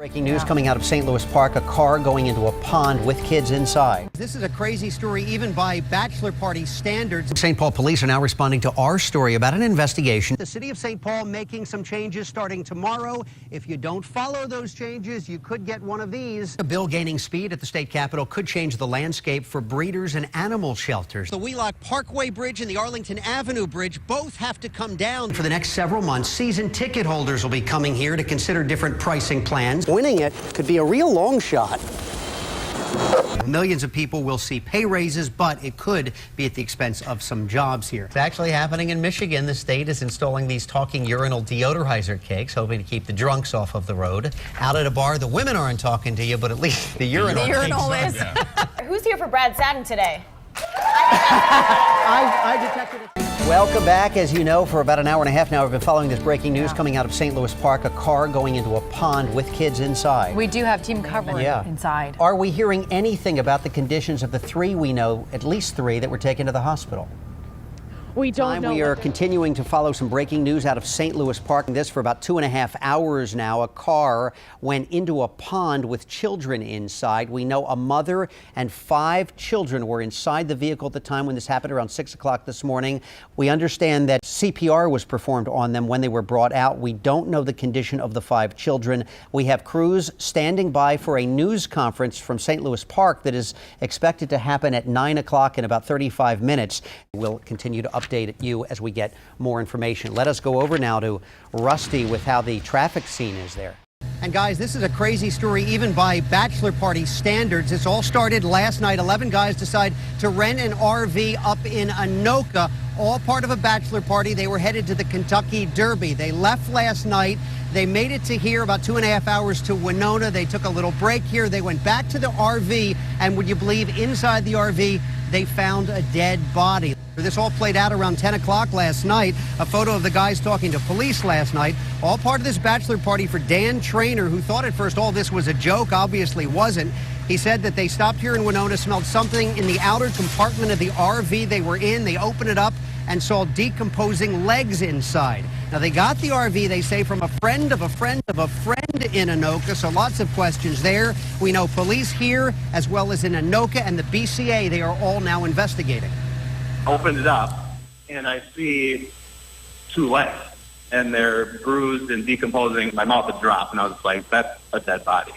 Breaking news coming out of St. Louis Park, a car going into a pond with kids inside. This is a crazy story even by bachelor party standards. St. Paul police are now responding to our story about an investigation. The city of St. Paul making some changes starting tomorrow. If you don't follow those changes, you could get one of these. A bill gaining speed at the state capitol could change the landscape for breeders and animal shelters. The Wheelock Parkway Bridge and the Arlington Avenue Bridge both have to come down. For the next several months, season ticket holders will be coming here to consider different pricing plans. Winning it could be a real long shot. Millions of people will see pay raises, but it could be at the expense of some jobs here. It's actually happening in Michigan. The state is installing these talking urinal deodorizer cakes, hoping to keep the drunks off of the road. Out at a bar, the women aren't talking to you, but at least the urinal is. Yeah. Who's here for bradsattin today? I detected it. Welcome back. As you know, for about an hour and a half now, we've been following this breaking news coming out of St. Louis Park, a car going into a pond with kids inside. We do have team coverage inside. Are we hearing anything about the conditions of the three we know, at least three, that were taken to the hospital? We don't know. We are continuing to follow some breaking news out of St. Louis Park. This for about 2.5 hours now. A car went into a pond with children inside. We know a mother and 5 children were inside the vehicle at the time when this happened, around 6 o'clock this morning. We understand that CPR was performed on them when they were brought out. We don't know the condition of the 5 children. We have crews standing by for a news conference from St. Louis Park that is expected to happen at 9 o'clock in about 35 minutes. We'll continue to update you as we get more information. Let us go over now to Rusty with how the traffic scene is there. And guys, this is a crazy story even by bachelor party standards. This all started last night. 11 guys decide to rent an RV up in Anoka, all part of a bachelor party. They were headed to the Kentucky Derby. They left last night. They made it to here about 2.5 hours to Winona. They took a little break here. They went back to the RV, and would you believe, inside the RV, they found a dead body. This all played out around 10 o'clock last night. A photo of the guys talking to police last night. All part of this bachelor party for Dan Trainer, who thought at first all this was a joke. Obviously wasn't. He said that they stopped here in Winona, smelled something in the outer compartment of the RV they were in. They opened it up and saw decomposing legs inside. Now, they got the RV, they say, from a friend of a friend of a friend in Anoka, so lots of questions there. We know police here, as well as in Anoka and the BCA, they are all now investigating. Opened it up, and I see 2 legs, and they're bruised and decomposing. My mouth had dropped, and I was like, that's a dead body.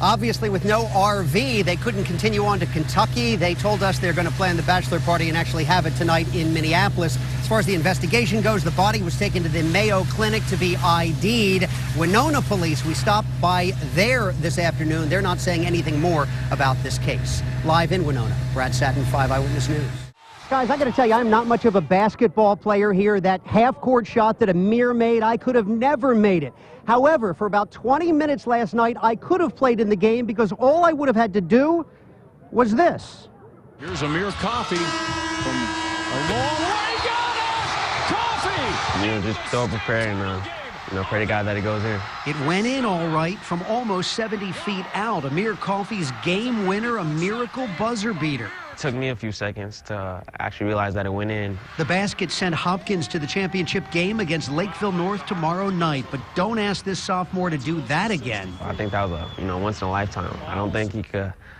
Obviously, with no RV, they couldn't continue on to Kentucky. They told us they're going to plan the bachelor party and actually have it tonight in Minneapolis. As far as the investigation goes, the body was taken to the Mayo Clinic to be ID'd. Winona police, we stopped by there this afternoon. They're not saying anything more about this case. Live in Winona, Brad Sattin, 5 Eyewitness News. Guys, I got to tell you, I'm not much of a basketball player here. That half-court shot that Amir made, I could have never made it. However, for about 20 minutes last night, I could have played in the game because all I would have had to do was this. Here's Amir Coffey from a long way. Got it! Coffey! Just throw up a prayer and pray to God that it goes in. It went in all right from almost 70 feet out. Amir Coffey's game winner, a miracle buzzer beater. It took me a few seconds to actually realize that it went in. The basket sent Hopkins to the championship game against Lakeville North tomorrow night, but don't ask this sophomore to do that again. I think that was a once in a lifetime. I don't think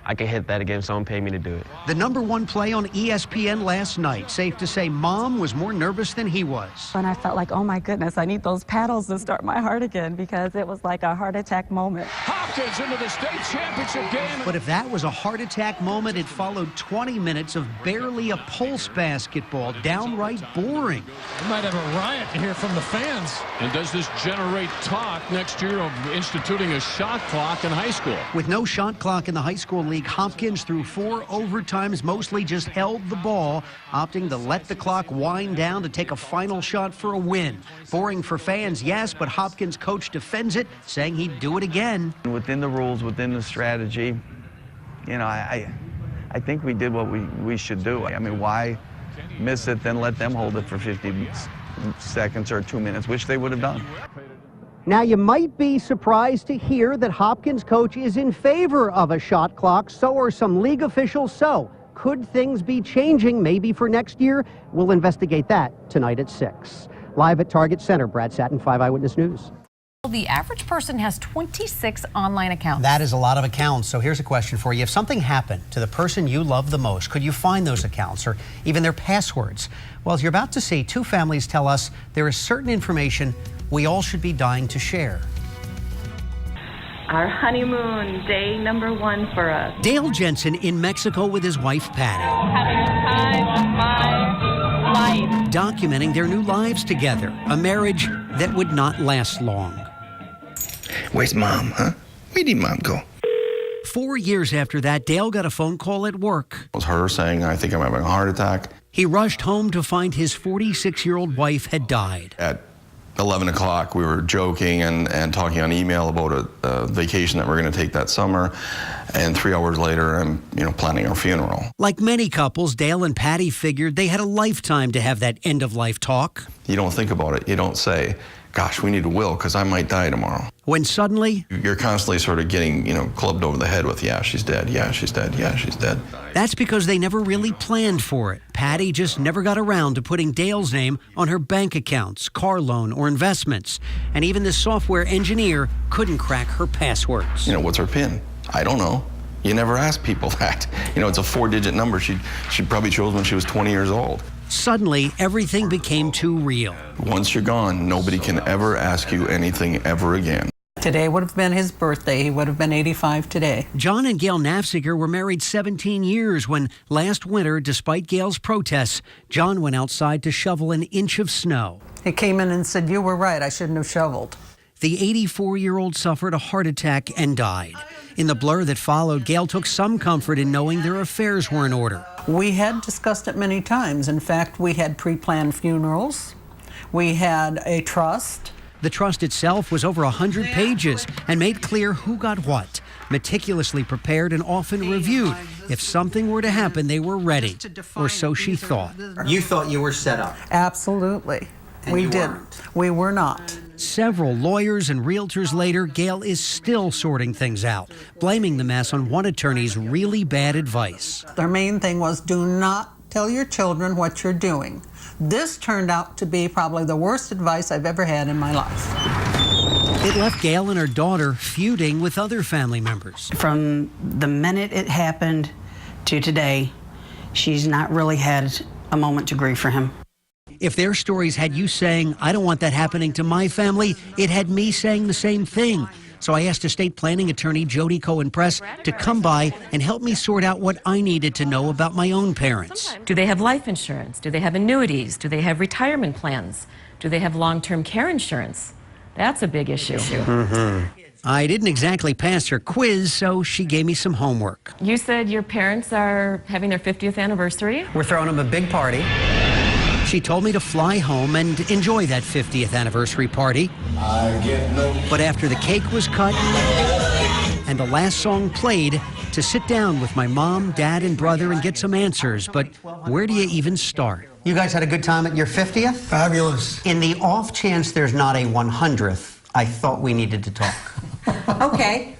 I could hit that again if someone paid me to do it. The #1 play on ESPN last night. Safe to say Mom was more nervous than he was. And I felt like, oh my goodness, I need those paddles to start my heart again, because it was like a heart attack moment. Hopkins into the state championship game. But if that was a heart attack moment, it followed 20 minutes of barely a pulse basketball, downright boring. We might have a riot here from the fans. And does this generate talk next year of instituting a shot clock in high school? With no shot clock in the high school league, Hopkins through 4 overtimes mostly just held the ball, opting to let the clock wind down to take a final shot for a win. Boring for fans, yes, but Hopkins' coach defends it, saying he'd do it again. Within the rules, within the strategy, I think we did what we should do. I mean, why miss it, then let them hold it for 50 seconds or 2 minutes, which they would have done. Now, you might be surprised to hear that Hopkins' coach is in favor of a shot clock. So are some league officials. So could things be changing maybe for next year? We'll investigate that tonight at 6. Live at Target Center, Brad Sattin, 5 Eyewitness News. The average person has 26 online accounts. That is a lot of accounts. So here's a question for you. If something happened to the person you love the most, could you find those accounts or even their passwords? Well, as you're about to see, two families tell us there is certain information we all should be dying to share. Our honeymoon, day number 1 for us. Dale Jensen in Mexico with his wife, Patty. Having the time of my life. Documenting their new lives together, a marriage that would not last long. Where's Mom, huh? Where did Mom go? 4 years after that, Dale got a phone call at work. It was her saying, I think I'm having a heart attack. He rushed home to find his 46-year-old wife had died. At 11 o'clock, we were joking and talking on email about a vacation that we're going to take that summer. And 3 hours later, I'm planning our funeral. Like many couples, Dale and Patty figured they had a lifetime to have that end-of-life talk. You don't think about it. You don't say, gosh, we need a will because I might die tomorrow. When suddenly, you're constantly sort of getting, clubbed over the head with, yeah, she's dead, yeah, she's dead, yeah, she's dead. That's because they never really planned for it. Patty just never got around to putting Dale's name on her bank accounts, car loan, or investments. And even the software engineer couldn't crack her passwords. What's her PIN? I don't know. You never ask people that. It's a 4-digit number she probably chose when she was 20 years old. Suddenly, everything became too real. Once you're gone, nobody can ever ask you anything ever again. Today would have been his birthday. He would have been 85 today. John and Gail Nafziger were married 17 years when last winter, despite Gail's protests, John went outside to shovel an inch of snow. He came in and said, "You were right, I shouldn't have shoveled." The 84-year-old suffered a heart attack and died. In the blur that followed, Gail took some comfort in knowing their affairs were in order. We had discussed it many times. In fact, we had pre-planned funerals. We had a trust. The trust itself was over 100 pages and made clear who got what, meticulously prepared and often reviewed. If something were to happen, they were ready, or so she thought. You thought you were set up? Absolutely. We didn't. We were not. Several lawyers and realtors later, Gail is still sorting things out, blaming the mess on one attorney's really bad advice. Their main thing was, do not tell your children what you're doing. This turned out to be probably the worst advice I've ever had in my life. It left Gail and her daughter feuding with other family members. From the minute it happened to today, she's not really had a moment to grieve for him. If their stories had you saying, I don't want that happening to my family, it had me saying the same thing. So I asked estate planning attorney Jody Cohen-Press to come by and help me sort out what I needed to know about my own parents. Do they have life insurance? Do they have annuities? Do they have retirement plans? Do they have long-term care insurance? That's a big issue. I didn't exactly pass her quiz, so she gave me some homework. You said your parents are having their 50th anniversary? We're throwing them a big party. She told me to fly home and enjoy that 50th anniversary party. But after the cake was cut and the last song played, to sit down with my mom, dad, and brother and get some answers. But where do you even start? You guys had a good time at your 50th? Fabulous. In the off chance there's not a 100th, I thought we needed to talk. Okay.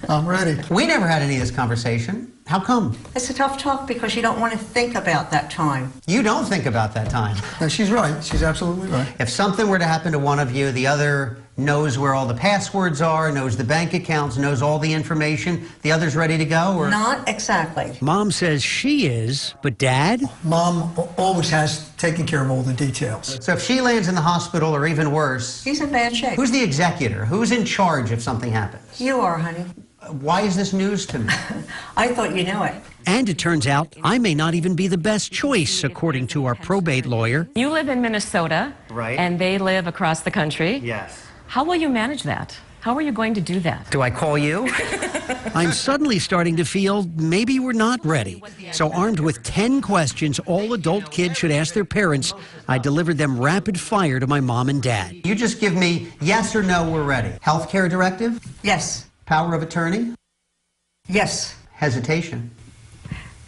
I'm ready. We never had any of this conversation. How come? It's a tough talk because you don't want to think about that time. You don't think about that time. No, she's right. She's absolutely right. If something were to happen to one of you, the other knows where all the passwords are, knows the bank accounts, knows all the information. The other's ready to go? Or? Not exactly. Mom says she is, but Dad? Mom always has taken care of all the details. So if she lands in the hospital or even worse... She's in bad shape. Who's the executor? Who's in charge if something happens? You are, honey. Why is this news to me? I thought you knew it. And it turns out I may not even be the best choice, according to our probate lawyer. You live in Minnesota, right? And they live across the country. Yes. How will you manage that? How are you going to do that? Do I call you? I'm suddenly starting to feel maybe we're not ready. So armed with 10 questions all adult kids should ask their parents, I delivered them rapid fire to my mom and dad. You just give me yes or no, we're ready. Healthcare directive? Yes. Power of attorney? Yes. Hesitation?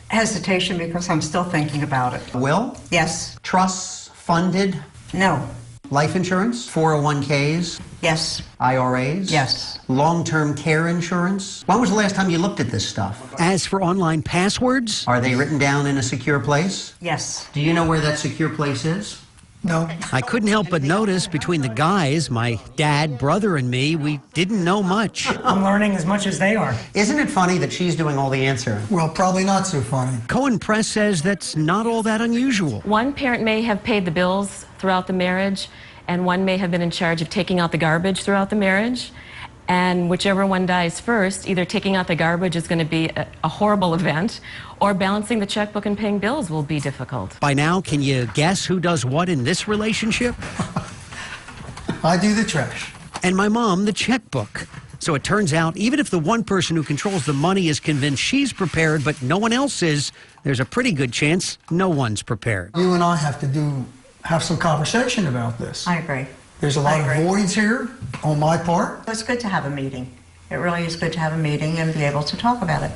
Hesitation because I'm still thinking about it. Will? Yes. Trusts funded? No. Life insurance? 401ks? Yes. IRAs? Yes. Long-term care insurance? When was the last time you looked at this stuff? As for online passwords, are they written down in a secure place? Yes. Do you know where that secure place is? No. I couldn't help but notice between the guys, my dad, brother, and me, we didn't know much. I'm learning as much as they are. Isn't it funny that she's doing all the answering? Well, probably not so funny. Cohen Press says that's not all that unusual. One parent may have paid the bills throughout the marriage, and one may have been in charge of taking out the garbage throughout the marriage. And whichever one dies first, either taking out the garbage is going to be a horrible event, or balancing the checkbook and paying bills will be difficult. By now, can you guess who does what in this relationship? I do the trash. And my mom, the checkbook. So it turns out, even if the one person who controls the money is convinced she's prepared, but no one else is, there's a pretty good chance no one's prepared. You and I have to have some conversation about this. I agree. There's a lot of voids here on my part. It's good to have a meeting. It really is good to have a meeting and be able to talk about it.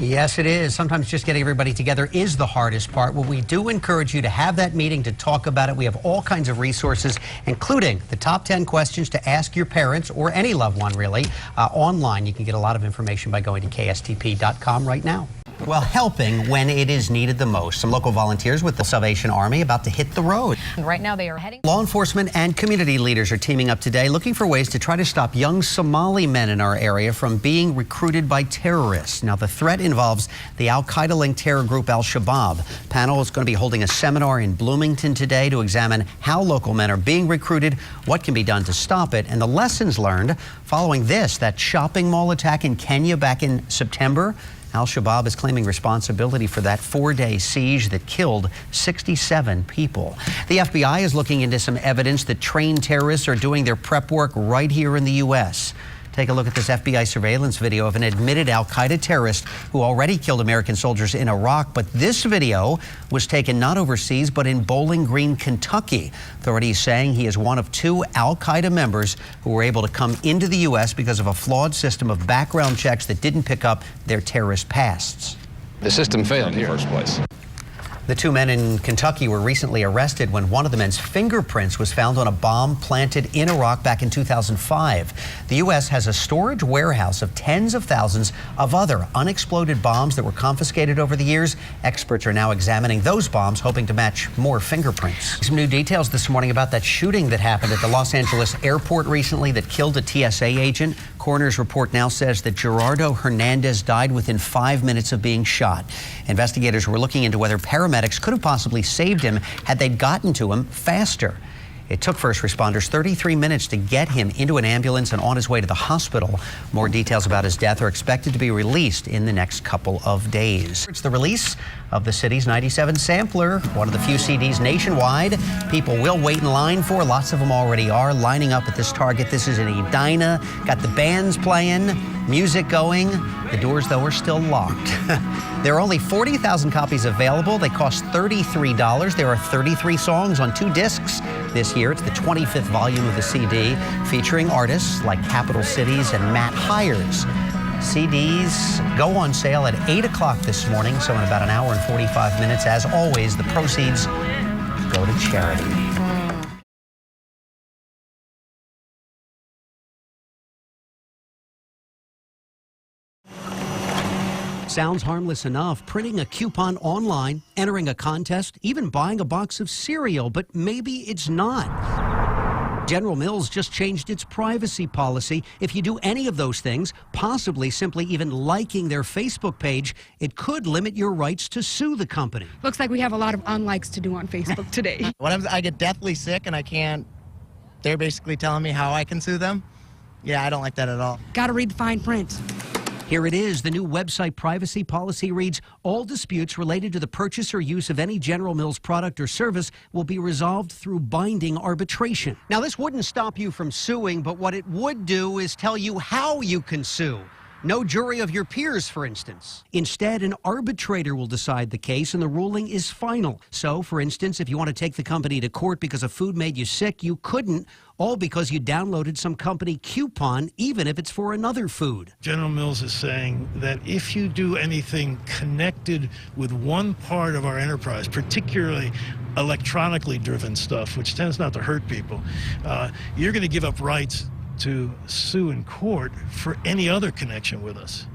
Yes, it is. Sometimes just getting everybody together is the hardest part. Well, we do encourage you to have that meeting to talk about it. We have all kinds of resources, including the top 10 questions to ask your parents or any loved one, really, online. You can get a lot of information by going to KSTP.com right now. Well, helping when it is needed the most. Some local volunteers with the Salvation Army about to hit the road. Right now they are heading. Law enforcement and community leaders are teaming up today looking for ways to try to stop young Somali men in our area from being recruited by terrorists. Now, the threat involves the al-Qaeda-linked terror group Al-Shabaab. Panel is going to be holding a seminar in Bloomington today to examine how local men are being recruited, what can be done to stop it, and the lessons learned following that shopping mall attack in Kenya back in September. Al-Shabaab is claiming responsibility for that 4-day siege that killed 67 people. The FBI is looking into some evidence that trained terrorists are doing their prep work right here in the U.S. Take a look at this FBI surveillance video of an admitted al-Qaeda terrorist who already killed American soldiers in Iraq. But this video was taken not overseas, but in Bowling Green, Kentucky. Authorities saying he is one of 2 al-Qaeda members who were able to come into the U.S. because of a flawed system of background checks that didn't pick up their terrorist pasts. The system failed in the first place. The 2 men in Kentucky were recently arrested when one of the men's fingerprints was found on a bomb planted in Iraq back in 2005. The U.S. has a storage warehouse of tens of thousands of other unexploded bombs that were confiscated over the years. Experts are now examining those bombs, hoping to match more fingerprints. Some new details this morning about that shooting that happened at the Los Angeles airport recently that killed a TSA agent. Coroner's report now says that Gerardo Hernandez died within 5 minutes of being shot. Investigators were looking into whether paramedics could have possibly saved him had they gotten to him faster. It took first responders 33 minutes to get him into an ambulance and on his way to the hospital. More details about his death are expected to be released in the next couple of days. It's the release of the city's 97 sampler, one of the few CDs nationwide people will wait in line for. Lots of them already are lining up at this Target. This is in Edina. Got the bands playing, music going. The doors, though, are still locked. There are only 40,000 copies available. They cost $33. There are 33 songs on 2 discs this year. It's the 25th volume of the CD, featuring artists like Capital Cities and Matt Hires. CDs go on sale at 8 o'clock this morning, so in about an hour and 45 minutes. As always, the proceeds go to charity. Sounds harmless enough, printing a coupon online, entering a contest, even buying a box of cereal, but maybe it's not. General Mills just changed its privacy policy. If you do any of those things, possibly simply even liking their Facebook page, it could limit your rights to sue the company. Looks like we have a lot of unlikes to do on Facebook today. When I get deathly sick and I can't, they're basically telling me how I can sue them. Yeah, I don't like that at all. Gotta read the fine print. Here it is. The new website privacy policy reads, all disputes related to the purchase or use of any General Mills product or service will be resolved through binding arbitration. Now, this wouldn't stop you from suing, but what it would do is tell you how you can sue. No jury of your peers, for instance. Instead, an arbitrator will decide the case, and the ruling is final. So, for instance, if you want to take the company to court because a food made you sick, you couldn't, all because you downloaded some company coupon, even if it's for another food. General Mills is saying that if you do anything connected with one part of our enterprise, particularly electronically driven stuff, which tends not to hurt people, you're going to give up rights to sue in court for any other connection with us.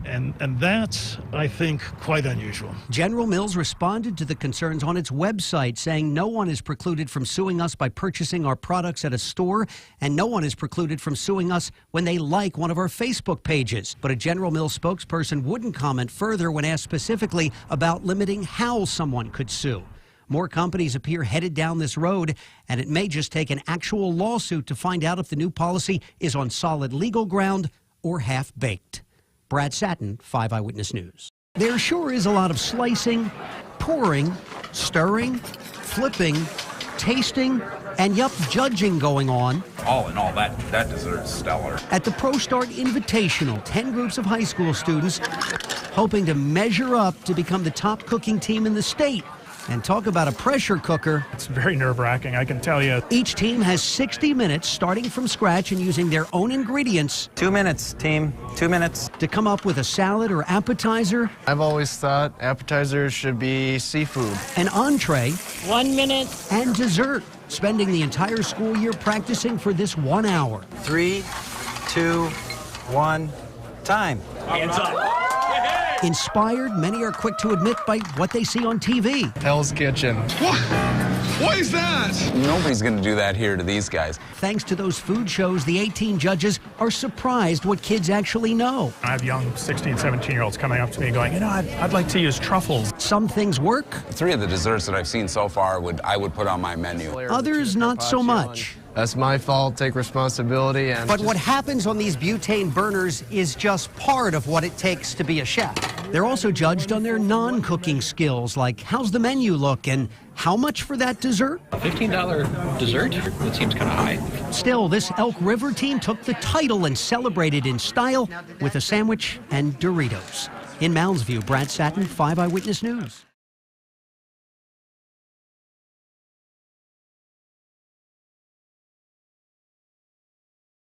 And that's, I think, quite unusual. General Mills responded to the concerns on its website, saying no one is precluded from suing us by purchasing our products at a store, and no one is precluded from suing us when they like one of our Facebook pages. But a General Mills spokesperson wouldn't comment further when asked specifically about limiting how someone could sue. More companies appear headed down this road, and it may just take an actual lawsuit to find out if the new policy is on solid legal ground or half-baked. Brad Sattin, 5 Eyewitness News. There sure is a lot of slicing, pouring, stirring, flipping, tasting, and judging going on. All in all, that dessert's stellar. At the Pro Start Invitational, 10 groups of high school students hoping to measure up to become the top cooking team in the state. And talk about a pressure cooker. It's very nerve-wracking, I can tell you. Each team has 60 minutes starting from scratch and using their own ingredients. 2 minutes, team. 2 minutes. To come up with a salad or appetizer. I've always thought appetizers should be seafood. An entree. 1 minute. And dessert. Spending the entire school year practicing for this 1 hour. 3, 2, 1, time. Hands up. Inspired, many are quick to admit, by what they see on TV. Hell's Kitchen. What is that? Nobody's going to do that here to these guys. Thanks to those food shows, the 18 judges are surprised what kids actually know. I have young 16, 17-year-olds coming up to me going, I'd like to use truffles. Some things work. 3 of the desserts that I've seen so far I would put on my menu. Others not so much. That's my fault, take responsibility. But what happens on these butane burners is just part of what it takes to be a chef. They're also judged on their non-cooking skills, like how's the menu look and how much for that dessert? A $15 dessert? That seems kind of high. Still, this Elk River team took the title and celebrated in style with a sandwich and Doritos. In Mounds View, Brad Sattin, 5 Eyewitness News.